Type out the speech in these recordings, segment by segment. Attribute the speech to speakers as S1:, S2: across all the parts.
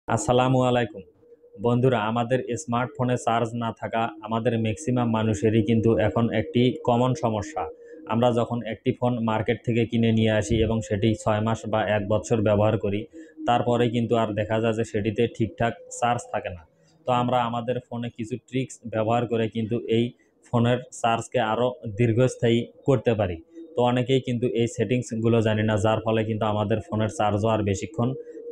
S1: আসসালামু আলাইকুম বন্ধুরা, আমাদের স্মার্টফোনে চার্জ না থাকা আমাদের ম্যাক্সিমাম মানুষেরই কিন্তু এখন একটি কমন সমস্যা। আমরা যখন একটি ফোন মার্কেট থেকে কিনে নিয়ে আসি এবং সেটি 6 মাস বা 1 বছর ব্যবহার করি, তারপরে কিন্তু আর দেখা যায় যে সেটিতে ঠিকঠাক চার্জ থাকে না। তো আমরা আমাদের ফোনে কিছু ট্রিক্স ব্যবহার করে কিন্তু এই ফোনের চার্জকে আরও দীর্ঘস্থায়ী করতে পারি। তো অনেকেই কিন্তু এই সেটিংসগুলো জানি না, যার ফলে কিন্তু আমাদের ফোনের চার্জও আর বেশিক্ষণ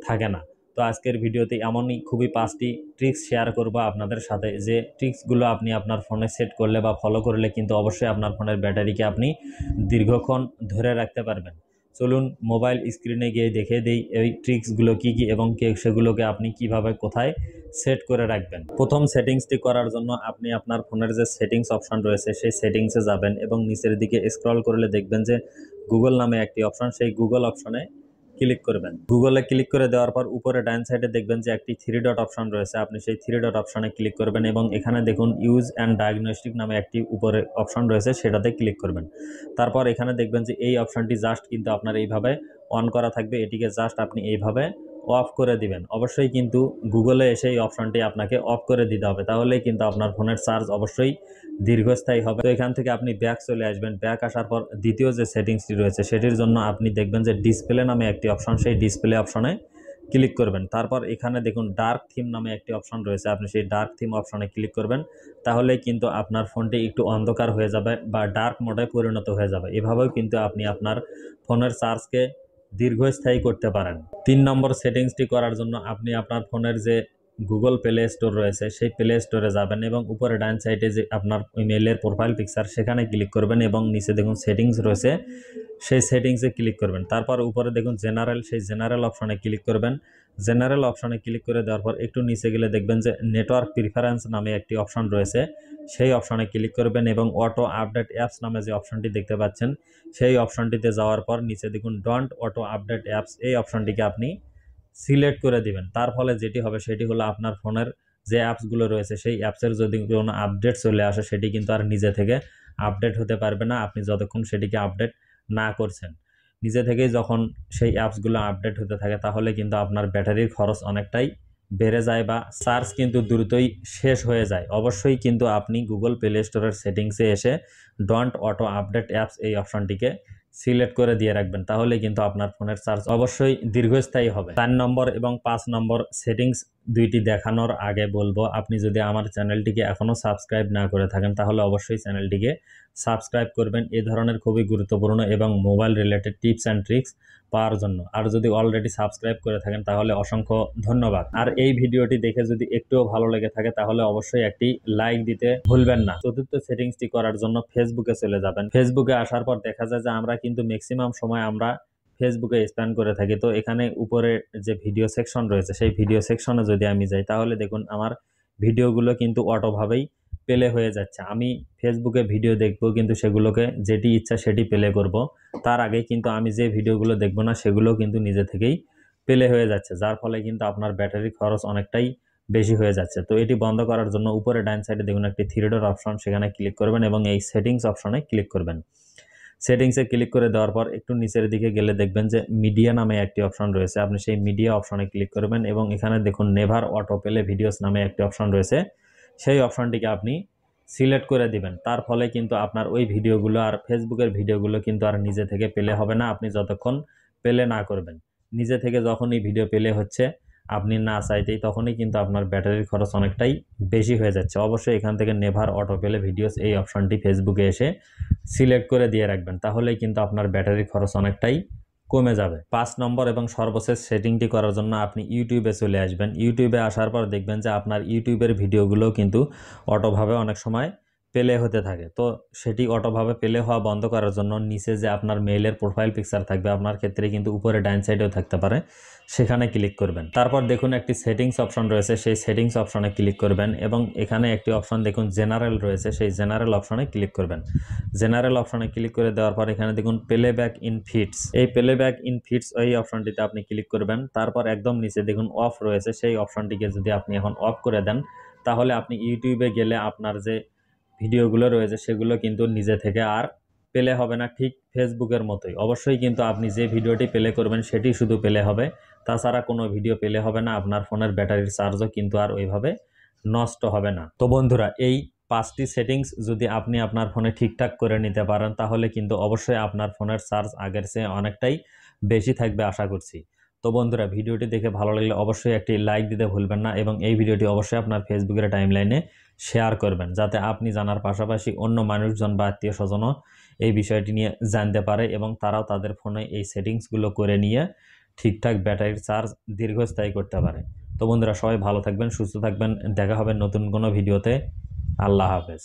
S1: থাকে না। তো আজকের ভিডিওতে এমনই খুবই 5টি ট্রিক্স শেয়ার করব আপনাদের সাথে, যে ট্রিক্সগুলো আপনি আপনার ফোনে সেট করলে বা ফলো করলে কিন্তু অবশ্যই আপনার ফোনের ব্যাটারিকে আপনি দীর্ঘক্ষণ ধরে রাখতে পারবেন। চলুন মোবাইল স্ক্রিনে গিয়ে দেখে দিই এই ট্রিক্সগুলো কি কি এবং সেগুলোকে আপনি কিভাবে কোথায় সেট করে রাখবেন। প্রথম সেটিংসটি করার জন্য আপনি আপনার ফোনের যে সেটিংস অপশন রয়েছে সেই সেটিংসে যাবেন এবং নিচের দিকে স্ক্রল করলে দেখবেন যে গুগল নামে একটি অপশন, সেই গুগল অপশনে ক্লিক করবেন। গুগলে ক্লিক করে দেওয়ার পর উপরে ডান সাইডে দেখবেন যে একটি 3 ডট অপশন রয়েছে, আপনি সেই 3 ডট অপশনে ক্লিক করবেন এবং এখানে দেখুন ইউজ অ্যান্ড ডায়াগনস্টিক নামে একটি উপরে অপশন রয়েছে, সেটাতে ক্লিক করবেন। তারপর এখানে দেখবেন যে এই অপশনটি জাস্ট কিন্তু আপনার এইভাবে অন করা থাকবে, এটিকে জাস্ট আপনি এইভাবে অফ করে দিবেন। অবশ্যই কিন্তু গুগলে এসে এই অপশনটি আপনাকে অফ করে দিতে হবে, তাহলেই কিন্তু আপনার ফোনের চার্জ অবশ্যই দীর্ঘস্থায়ী হবে। তো এখান থেকে আপনি ব্যাক চলে আসবেন। ব্যাক আসার পর দ্বিতীয় যে সেটিংসটি রয়েছে সেটির জন্য আপনি দেখবেন যে ডিসপ্লে নামে একটি অপশন, সেই ডিসপ্লে অপশনে ক্লিক করবেন। তারপর এখানে দেখুন ডার্ক থিম নামে একটি অপশন রয়েছে, আপনি সেই ডার্ক থিম অপশনে ক্লিক করবেন। তাহলে কিন্তু আপনার ফোনটি একটু অন্ধকার হয়ে যাবে বা ডার্ক মোডে পরিণত হয়ে যাবে। এভাবেও কিন্তু আপনি আপনার ফোনের চার্জকে দীর্ঘস্থায়ী করতে পারেন। 3 নম্বর সেটিংসটি করার জন্য আপনি আপনার ফোনের যে গুগল প্লে স্টোর রয়েছে সেই প্লে স্টোরে যাবেন এবং উপরে ডান সাইডে যে আপনার ইমেলের প্রোফাইল পিকচার সেখানে ক্লিক করবেন এবং নিচে দেখুন সেটিংস রয়েছে, সেই সেটিংসে ক্লিক করবেন। তারপর উপরে দেখুন জেনারেল, সেই জেনারেল অপশনে ক্লিক করবেন। জেনারেল অপশনে ক্লিক করে দেওয়ার পর একটু নিচে গেলে দেখবেন যে নেটওয়ার্ক প্রিফারেন্স নামে একটি অপশন রয়েছে, সেই অপশনে ক্লিক করবেন এবং অটো আপডেট অ্যাপস নামে যে অপশনটি দেখতে পাচ্ছেন সেই অপশনটিতে যাওয়ার পর নিচে দেখুন ডোন্ট অটো আপডেট অ্যাপস, এই অপশনটিকে আপনি সিলেক্ট করে দিবেন। তার ফলে যেটি হবে সেটি হলো আপনার ফোনের যে অ্যাপসগুলো রয়েছে সেই অ্যাপসের যদি কোনো আপডেট চলে আসে সেটি কিন্তু আর নিজে থেকে আপডেট হতে পারবে না, আপনি যতক্ষণ সেটিকে আপডেট না করছেন। নিজে থেকেই যখন সেই অ্যাপসগুলো আপডেট হতে থাকে তাহলে কিন্তু আপনার ব্যাটারির খরচ অনেকটাই বেড়ে যায় বা চার্জ কিন্তু দ্রুতই শেষ হয়ে যায়। অবশ্যই কিন্তু আপনি গুগল প্লে স্টোরের সেটিংসে এসে ডোন্ট অটো আপডেট অ্যাপস এই অপশনটিকে সিলেক্ট করে দিয়ে রাখবেন, তাহলে কিন্তু আপনার ফোনের চার্জ অবশ্যই দীর্ঘস্থায়ী হবে। 4 নম্বর এবং 5 নম্বর সেটিংস দুইটি দেখানোর আগে বলবো, আপনি যদি আমার চ্যানেলটিকে এখনও সাবস্ক্রাইব না করে থাকেন তাহলে অবশ্যই চ্যানেলটিকে সাবস্ক্রাইব করবেন এই ধরনের খুবই গুরুত্বপূর্ণ এবং mobile related tips and tricks পাওয়ার জন্য। আর যদি অলরেডি সাবস্ক্রাইব করে থাকেন তাহলে অসংখ্য ধন্যবাদ। আর এই ভিডিওটি দেখে যদি একটুও ভালো লেগে থাকে তাহলে অবশ্যই একটি লাইক দিতে ভুলবেন না। চতুর্থ সেটিংসটি করার জন্য ফেসবুকে চলে যাবেন। ফেসবুকে আসার পর দেখা যায় যে আমরা কিন্তু ম্যাক্সিমাম সময় আমরা ফেসবুকে স্পেন্ড করে থাকি। তো এখানে উপরে যে ভিডিও সেকশন রয়েছে সেই ভিডিও সেকশনে যদি আমি যাই তাহলে দেখুন আমার ভিডিওগুলো কিন্তু অটোভাবেই প্লে হয়ে যাচ্ছে। আমি ফেসবুকে ভিডিও দেখব কিন্তু সেগুলোকে যেটি ইচ্ছা সেটি প্লে করব, তার আগে কিন্তু আমি যে ভিডিওগুলো দেখব না সেগুলো কিন্তু নিজে থেকেই প্লে হয়ে যাচ্ছে, যার ফলে কিন্তু আপনার ব্যাটারি খরচ অনেকটাই বেশি হয়ে যাচ্ছে। তো এটি বন্ধ করার জন্য উপরে ডান সাইডে দেখুন একটি 3 ডট অপশন, সেখানে ক্লিক করবেন এবং এই সেটিংস অপশনে ক্লিক করবেন। সেটিংসে ক্লিক করে দেওয়ার পর একটু নিচের দিকে গেলে দেখবেন যে মিডিয়া নামে একটি অপশন রয়েছে, আপনি সেই মিডিয়া অপশনে ক্লিক করবেন এবং এখানে দেখুন নেভার অটো প্লে ভিডিওস নামে একটি অপশন রয়েছে, সেই অপশনটিকে আপনি সিলেক্ট করে দিবেন। তার ফলে কিন্তু আপনার ওই ভিডিওগুলো আর ফেসবুকের ভিডিওগুলো কিন্তু আর নিজে থেকে প্লে হবে না, আপনি যতক্ষণ প্লে না করবেন। নিজে থেকে যখনই ভিডিও প্লে হচ্ছে আপনি না চাইতেই তখনই কিন্তু আপনার ব্যাটারির খরচ অনেকটাই বেশি হয়ে যাচ্ছে। অবশ্যই এখান থেকে নেভার অটো প্লে ভিডিওস এই অপশনটি ফেসবুকে এসে সিলেক্ট করে দিয়ে রাখবেন, তাহলেই কিন্তু আপনার ব্যাটারির খরচ অনেকটাই কমে যাবে। 5 নম্বর এবং সর্বশেষ সেটিংটি করার জন্য আপনি ইউটিউবে চলে আসবেন। ইউটিউবে আসার পর দেখবেন যে আপনার ইউটিউবের ভিডিওগুলো কিন্তু অটোভাবে অনেক সময় প্লে হতে থাকে। তো সেটি অটোভাবে প্লে হওয়া বন্ধ করার জন্য নিচে যে আপনার মেইলের প্রোফাইল পিকচার থাকবে, আপনার ক্ষেত্রে কিন্তু উপরে ডান সাইডেও থাকতে পারে, সেখানে ক্লিক করবেন। তারপর দেখুন একটি সেটিংস অপশন রয়েছে, সেই সেটিংস অপশনে ক্লিক করবেন এবং এখানে একটি অপশন দেখুন জেনারেল রয়েছে, সেই জেনারেল অপশনে ক্লিক করবেন। জেনারেল অপশনে ক্লিক করে দেওয়ার পর এখানে দেখুন প্লেব্যাক ইন ফিডস, এই প্লেব্যাক ইন ফিডস এই অপশনটিতে আপনি ক্লিক করবেন। তারপর একদম নিচে দেখুন অফ রয়েছে, সেই অপশনটিকে যদি আপনি এখন অফ করে দেন তাহলে আপনি ইউটিউবে গেলে আপনার যে ভিডিওগুলো রয়েছে সেগুলো কিন্তু নিজে থেকে আর প্লে হবে না, ঠিক ফেসবুকের মতোই। অবশ্যই কিন্তু আপনি যে ভিডিওটি প্লে করবেন সেটি শুধু প্লে হবে, তাছাড়া কোনো ভিডিও প্লে হবে না। আপনার ফোনের ব্যাটারির চার্জও কিন্তু আর ওইভাবে নষ্ট হবে না। তো বন্ধুরা, এই 5টি সেটিংস যদি আপনি আপনার ফোনে ঠিকঠাক করে নিতে পারেন তাহলে কিন্তু অবশ্যই আপনার ফোনের চার্জ আগের চেয়ে অনেকটাই বেশি থাকবে আশা করছি। তো বন্ধুরা, ভিডিওটি দেখে ভালো লাগলে অবশ্যই একটি লাইক দিতে ভুলবেন না এবং এই ভিডিওটি অবশ্যই আপনার ফেসবুকের টাইমলাইনে শেয়ার করবেন, যাতে আপনি জানার পাশাপাশি অন্য মানুষজন বা আত্মীয় স্বজনও এই বিষয়টি নিয়ে জানতে পারে এবং তারাও তাদের ফোনে এই সেটিংসগুলো করে নিয়ে ঠিকঠাক ব্যাটারির চার্জ দীর্ঘস্থায়ী করতে পারে। তো বন্ধুরা, সবাই ভালো থাকবেন, সুস্থ থাকবেন, দেখা হবে নতুন কোনো ভিডিওতে। আল্লাহ হাফেজ।